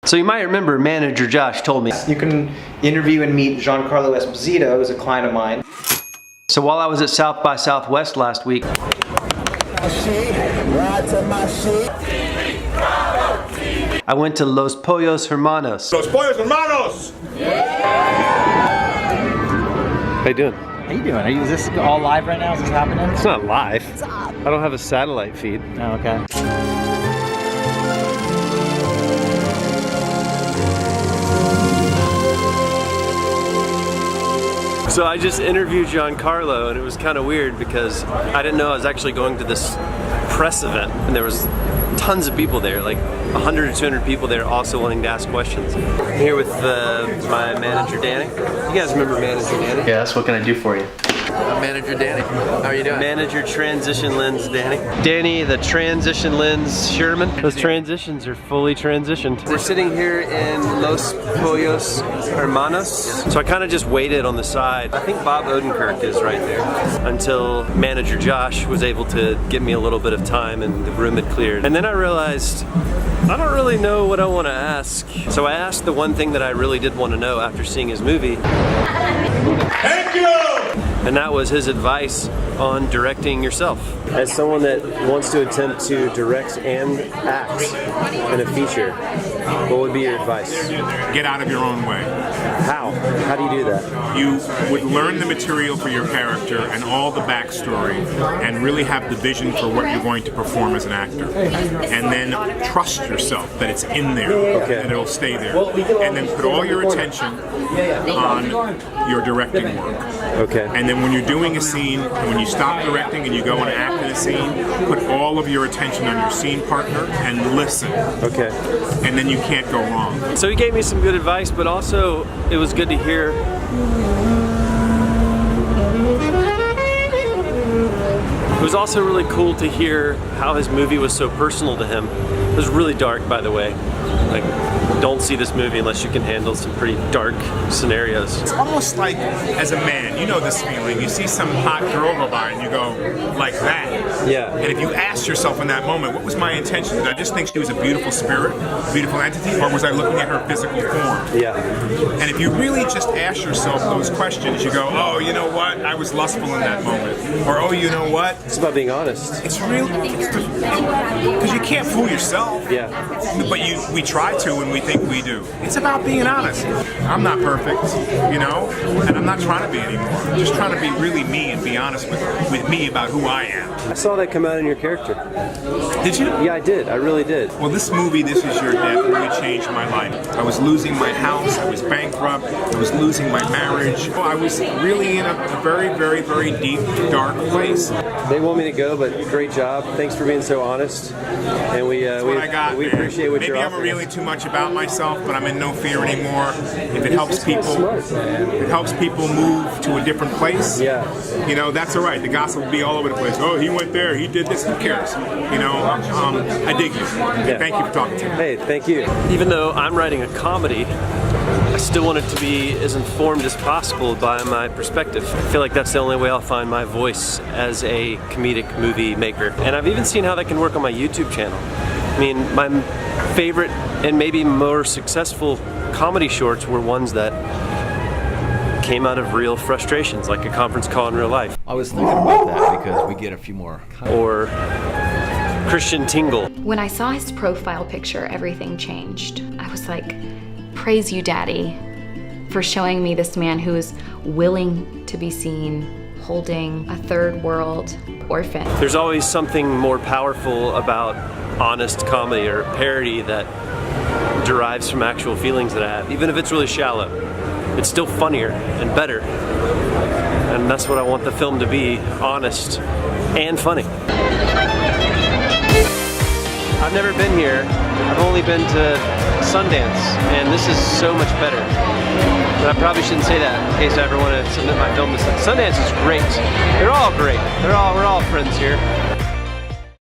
So you might remember manager Josh told me. You can interview and meet Giancarlo Esposito, who's a client of mine. So while I was at South by Southwest last week, I went to Los Pollos Hermanos. Los Pollos Hermanos! How you doing? How you doing? Is this all live right now? Is this happening? It's not live. I don't have a satellite feed. Oh, okay. So I just interviewed Giancarlo, and it was kind of weird because I didn't know I was actually going to this press event, and there was tons of people there, like 100 or 200 people there also wanting to ask questions. I'm here with my manager Danny. You guys remember manager Danny? Yes, what can I do for you? I'm manager Danny. How are you doing? Manager transition lens Danny. Danny, the transition lens Sherman. Those transitions are fully transitioned. We're sitting here in Los Pollos Hermanos. So I kind of just waited on the side. I think Bob Odenkirk is right there until manager Josh was able to give me a little bit of time and the room had cleared. And then I realized I don't really know what I want to ask. So I asked the one thing that I really did want to know after seeing his movie. Thank you! And that was his advice on directing yourself. As someone that wants to attempt to direct and act in a feature, what would be your advice? Get out of your own way. How? How do you do that? You would learn the material for your character and all the backstory and really have the vision for what you're going to perform as an actor. And then trust yourself that it's in there, and it'll stay there. And then put all your attention on your directing work. Okay. And then when you're doing a scene, and when you stop directing and you go and act in a scene, put all of your attention on your scene partner and listen. Okay. And then you can't go wrong. So he gave me some good advice, but also it was good to hear. It was also really cool to hear how his movie was so personal to him. It was really dark, by the way. Like, don't see this movie unless you can handle some pretty dark scenarios. It's almost like, as a man, you know this feeling. You see some hot girl go by and you go, like that. Yeah. And if you ask yourself in that moment, what was my intention? Did I just think she was a beautiful spirit, beautiful entity, or was I looking at her physical form? Yeah. And if you really just ask yourself those questions, you go, oh, you know what? I was lustful in that moment. Or, oh, you know what? It's about being honest. It's real, because you can't fool yourself. Yeah. But we try to, and we think we do. It's about being honest. I'm not perfect, you know, and I'm not trying to be anymore. I'm just trying to be really me and be honest with me about who I am. I saw that come out in your character. Did you? Yeah, I did. I really did. Well, this movie, This Is Your Death, really changed my life. I was losing my house. I was bankrupt. I was losing my marriage. I was really in a very, very, very deep, dark place. They want me to go, but great job. Thanks for being so honest. And we appreciate what you're Maybe I'm offering. revealing too much about myself, but I'm in no fear anymore. If it helps people move to a different place, you know, that's all right. The gossip will be all over the place. Oh, he went there, he did this, who cares? You know, I dig you. Thank you for talking to me. Hey, thank you. Even though I'm writing a comedy, I still want it to be as informed as possible by my perspective. I feel like that's the only way I'll find my voice as a comedic movie maker. And I've even seen how that can work on my YouTube channel. I mean, my favorite and maybe more successful comedy shorts were ones that came out of real frustrations, like a conference call in real life. I was thinking about that because we get a few more. Or Christian Tingle. When I saw his profile picture, everything changed. I was like, praise you, Daddy, for showing me this man who is willing to be seen holding a third world orphan. There's always something more powerful about honest comedy or parody that derives from actual feelings that I have. Even if it's really shallow, it's still funnier and better. And that's what I want the film to be, honest and funny. I've never been here. I've only been to Sundance, and this is so much better. But I probably shouldn't say that in case I ever want to submit my film to Sundance. Sundance is great. They're all great. We're all friends here.